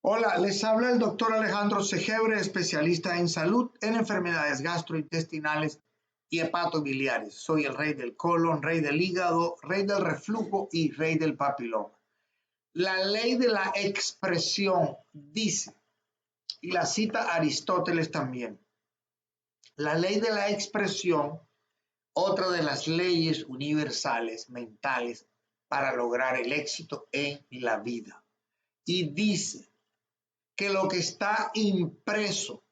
Hola, les habla el doctor Alejandro Segebre, especialista en salud en enfermedades gastrointestinales y hepatobiliares. Soy el rey del colon, rey del hígado, rey del reflujo y rey del papiloma. La ley de la expresión dice, y la cita Aristóteles también, la ley de la expresión, otra de las leyes universales mentales para lograr el éxito en la vida. Y dice que lo que está impreso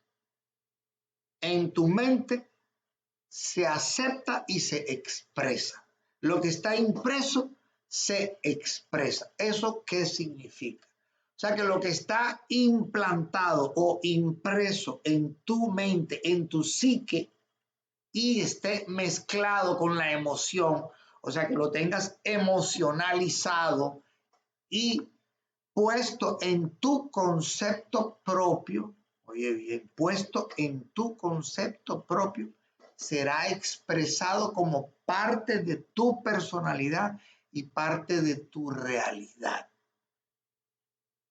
en tu mente se acepta y se expresa. Lo que está impreso se expresa. ¿Eso qué significa? O sea que lo que está implantado o impreso en tu mente, en tu psique, y esté mezclado con la emoción, o sea que lo tengas emocionalizado y puesto en tu concepto propio, oye bien, puesto en tu concepto propio, será expresado como parte de tu personalidad y parte de tu realidad.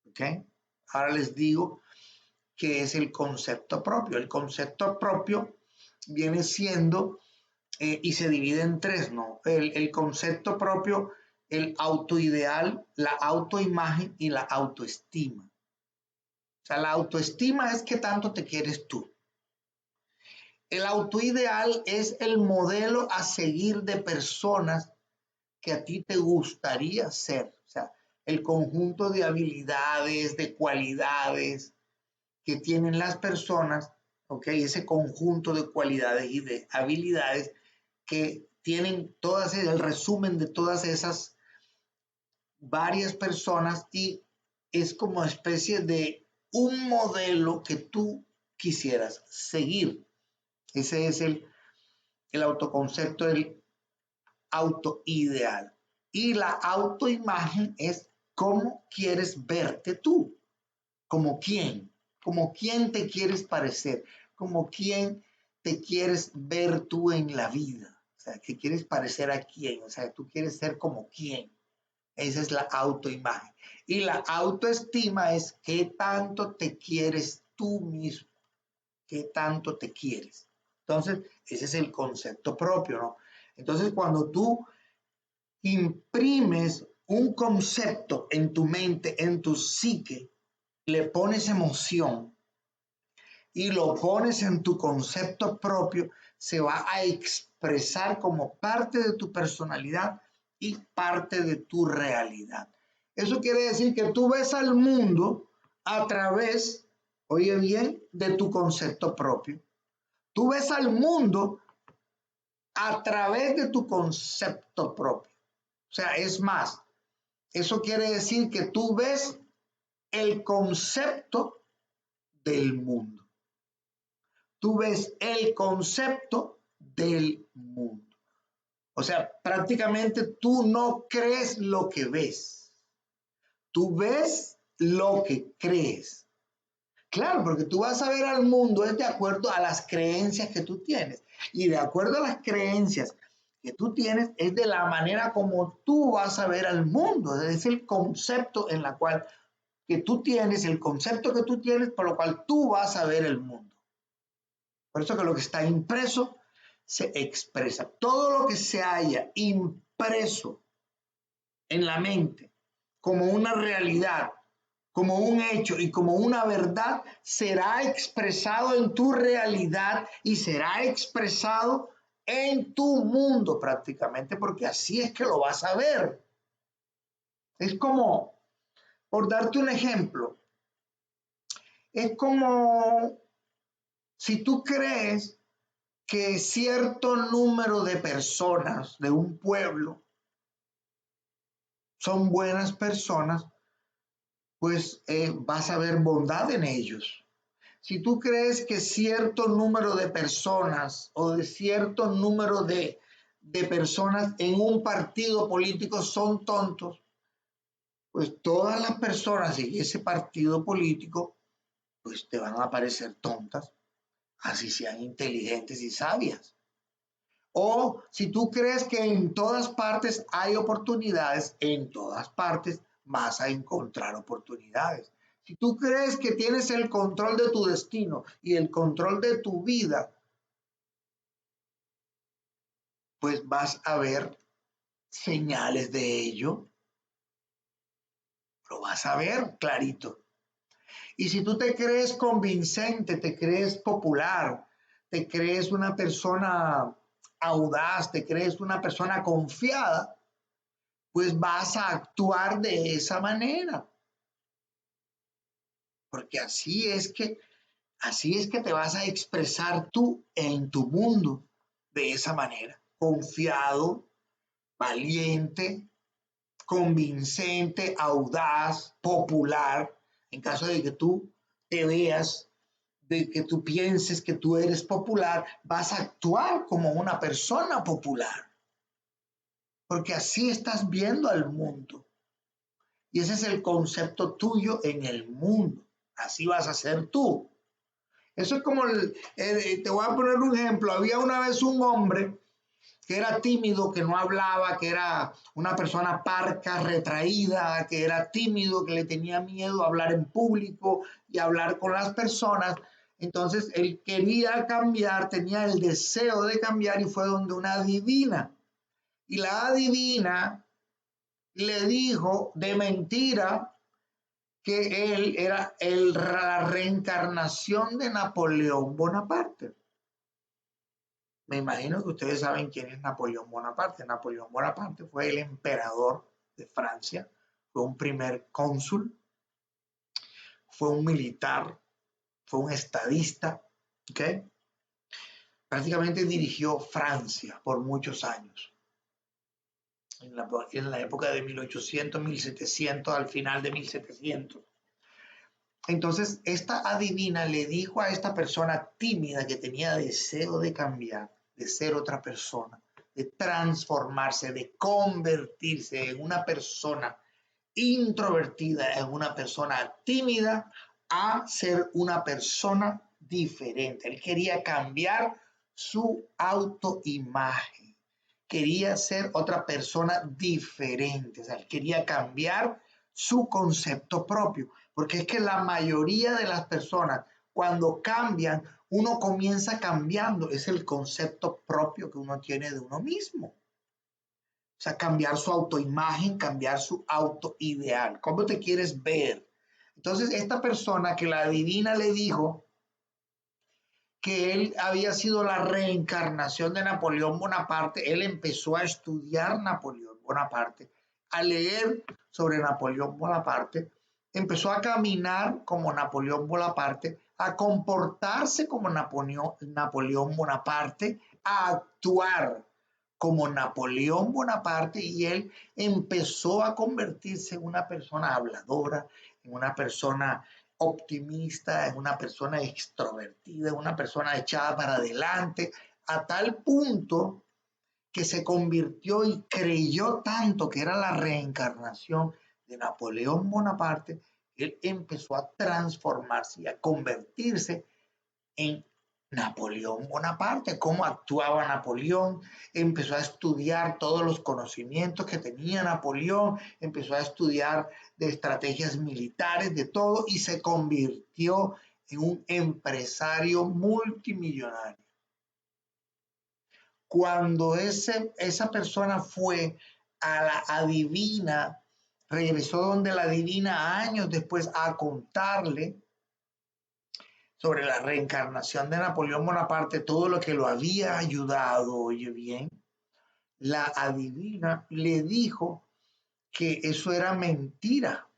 ¿Ok? Ahora les digo qué es el concepto propio. El concepto propio viene siendo, y se divide en tres, ¿no? El concepto propio, el autoideal, la autoimagen y la autoestima. O sea, la autoestima es qué tanto te quieres tú. El autoideal es el modelo a seguir de personas que a ti te gustaría ser. O sea, el conjunto de habilidades, de cualidades que tienen las personas, ¿ok? Ese conjunto de cualidades y de habilidades que tienen todas, el resumen de todas esas varias personas y es como especie de un modelo que tú quisieras seguir. Ese es el autoconcepto del autoideal. Y la autoimagen es cómo quieres verte tú, como quién te quieres parecer, como quién te quieres ver tú en la vida. O sea, que quieres parecer a quién, o sea, tú quieres ser como quién. Esa es la autoimagen. Y la autoestima es qué tanto te quieres tú mismo, qué tanto te quieres. Entonces, ese es el concepto propio, ¿no? Entonces, cuando tú imprimes un concepto en tu mente, en tu psique, le pones emoción y lo pones en tu concepto propio, se va a expresar como parte de tu personalidad y parte de tu realidad. Eso quiere decir que tú ves al mundo a través, oye bien, de tu concepto propio. Tú ves al mundo a través de tu concepto propio. O sea, es más, eso quiere decir que tú ves el concepto del mundo. Tú ves el concepto del mundo. O sea, prácticamente tú no crees lo que ves. Tú ves lo que crees. Claro, porque tú vas a ver al mundo es de acuerdo a las creencias que tú tienes. Y de acuerdo a las creencias que tú tienes, es de la manera como tú vas a ver al mundo. Es el concepto en la cual que tú tienes, el concepto que tú tienes, por lo cual tú vas a ver el mundo. Por eso que lo que está impreso se expresa. Todo lo que se haya impreso en la mente como una realidad, como un hecho y como una verdad, será expresado en tu realidad y será expresado en tu mundo prácticamente, porque así es que lo vas a ver. Es como, por darte un ejemplo, es como si tú crees que cierto número de personas de un pueblo son buenas personas, pues vas a ver bondad en ellos. Si tú crees que cierto número de personas o de cierto número de personas en un partido político son tontos, pues todas las personas en ese partido político pues te van a parecer tontas, así sean inteligentes y sabias. O si tú crees que en todas partes hay oportunidades, en todas partes vas a encontrar oportunidades. Si tú crees que tienes el control de tu destino y el control de tu vida, pues vas a ver señales de ello. Lo vas a ver clarito. Y si tú te crees convincente, te crees popular, te crees una persona audaz, te crees una persona confiada, pues vas a actuar de esa manera. Porque así es que te vas a expresar tú en tu mundo de esa manera. Confiado, valiente, convincente, audaz, popular, en caso de que tú te veas, de que tú pienses que tú eres popular, vas a actuar como una persona popular, porque así estás viendo al mundo. Y ese es el concepto tuyo en el mundo. Así vas a ser tú. Eso es como, te voy a poner un ejemplo. Había una vez un hombre que era tímido, que no hablaba, que era una persona parca, retraída, que era tímido, que le tenía miedo a hablar en público y hablar con las personas. Entonces él quería cambiar, tenía el deseo de cambiar y fue donde una adivina. Y la adivina le dijo de mentira que él era la reencarnación de Napoleón Bonaparte. Me imagino que ustedes saben quién es Napoleón Bonaparte. Napoleón Bonaparte fue el emperador de Francia, fue un primer cónsul, fue un militar, fue un estadista, ¿ok? Prácticamente dirigió Francia por muchos años. En la época de 1800, 1700, al final de 1700. Entonces, esta adivina le dijo a esta persona tímida que tenía deseo de cambiar, de ser otra persona, de transformarse, de convertirse en una persona introvertida, en una persona tímida, a ser una persona diferente. Él quería cambiar su autoimagen, quería ser otra persona diferente, o sea, él quería cambiar su concepto propio, porque es que la mayoría de las personas cuando cambian, uno comienza cambiando, es el concepto propio que uno tiene de uno mismo. O sea, cambiar su autoimagen, cambiar su autoideal. ¿Cómo te quieres ver? Entonces, esta persona que la adivina le dijo que él había sido la reencarnación de Napoleón Bonaparte, él empezó a estudiar Napoleón Bonaparte, a leer sobre Napoleón Bonaparte, empezó a caminar como Napoleón Bonaparte, a comportarse como Napoleón Bonaparte, a actuar como Napoleón Bonaparte y él empezó a convertirse en una persona habladora, en una persona optimista, en una persona extrovertida, en una persona echada para adelante, a tal punto que se convirtió y creyó tanto que era la reencarnación de Napoleón Bonaparte, que él empezó a transformarse y a convertirse en Napoleón Bonaparte, cómo actuaba Napoleón, empezó a estudiar todos los conocimientos que tenía Napoleón, empezó a estudiar de estrategias militares, de todo, y se convirtió en un empresario multimillonario. Cuando esa persona fue a la adivina, regresó donde la adivina años después a contarle sobre la reencarnación de Napoleón Bonaparte, todo lo que lo había ayudado, oye bien, la adivina le dijo que eso era mentira,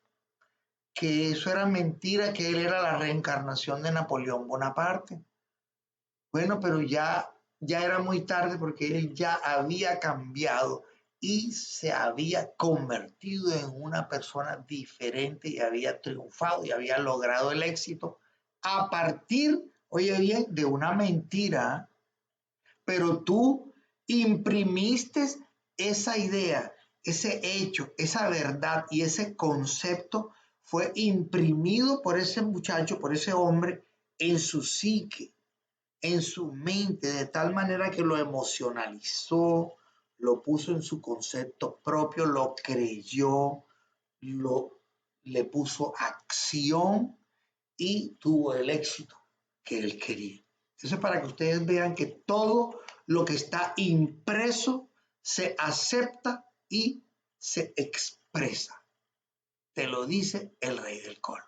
que eso era mentira, que él era la reencarnación de Napoleón Bonaparte. Bueno, pero ya era muy tarde porque él ya había cambiado y se había convertido en una persona diferente y había triunfado y había logrado el éxito a partir, oye bien, de una mentira, pero tú imprimiste esa idea, ese hecho, esa verdad y ese concepto fue imprimido por ese muchacho, por ese hombre en su psique, en su mente, de tal manera que lo emocionalizó, lo puso en su concepto propio, lo creyó, le puso acción y tuvo el éxito que él quería. Eso es para que ustedes vean que todo lo que está impreso se acepta y se expresa. Te lo dice el rey del colo.